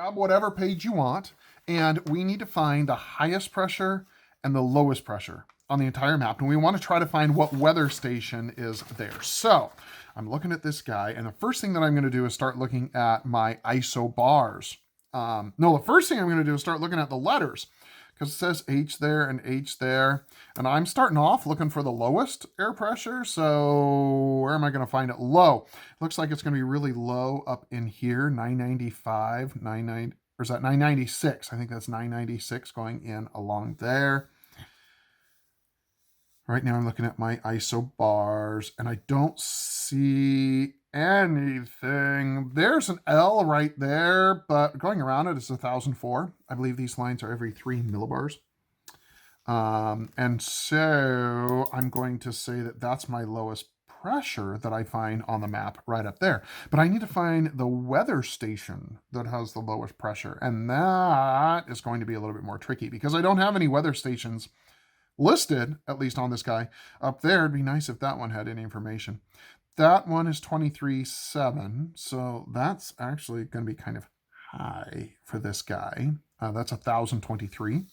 grab whatever page you want, and we need to find the highest pressure and the lowest pressure on the entire map, and we want to try to find what weather station is there. So I'm looking at this guy, and the first thing that I'm going to do is start looking at my ISO bars. The first thing I'm going to do is start looking at the letters, because it says H there and H there, and I'm starting off looking for the lowest air pressure. So where am I going to find it? Low. Looks like it's going to be really low up in here, 995, 99, or is that 996? I think that's 996 going in along there. Right now I'm looking at my ISO bars, and I don't see anything. There's an L right there, but going around it is 1004. I believe these lines are every 3 millibars. And so I'm going to say that that's my lowest pressure that I find on the map right up there. But I need to find the weather station that has the lowest pressure, and that is going to be a little bit more tricky because I don't have any weather stations listed, at least on this guy up there. It'd be nice if that one had any information. That one is 23.7, so that's actually going to be kind of high for this guy. That's 1023.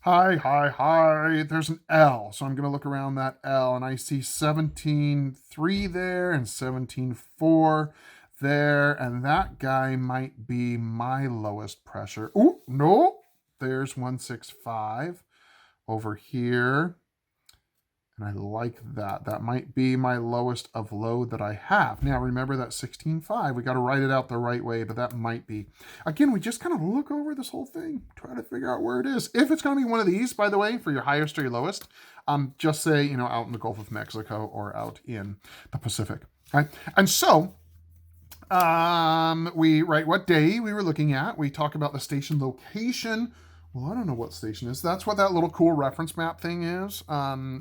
High. There's an L, so I'm going to look around that L, and I see 17.3 there and 17.4 there, and that guy might be my lowest pressure. Oh, no, there's 165 over here, and I like that. That might be my lowest of low that I have. Now remember that 16.5, we got to write it out the right way, but that might be. Again, we just kind of look over this whole thing, try to figure out where it is. If it's going to be one of these, by the way, for your highest or your lowest, just say, out in the Gulf of Mexico or out in the Pacific. Okay? And so we write what day we were looking at. We talk about the station location. Well, I don't know what station is. That's what that little cool reference map thing is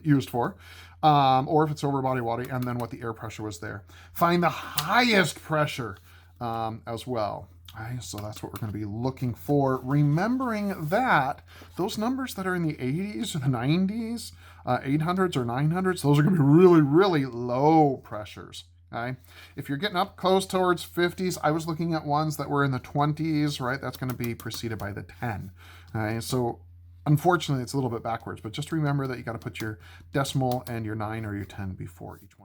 used for. Or if it's over body water, and then what the air pressure was there. Find the highest pressure as well. Right, so that's what we're going to be looking for. Remembering that those numbers that are in the 80s or the 90s, 800s or 900s, those are going to be really, really low pressures. Okay. If you're getting up close towards 50s, I was looking at ones that were in the 20s, right? That's going to be preceded by the 10. Okay. So unfortunately, it's a little bit backwards, but just remember that you got to put your decimal and your 9 or your 10 before each one.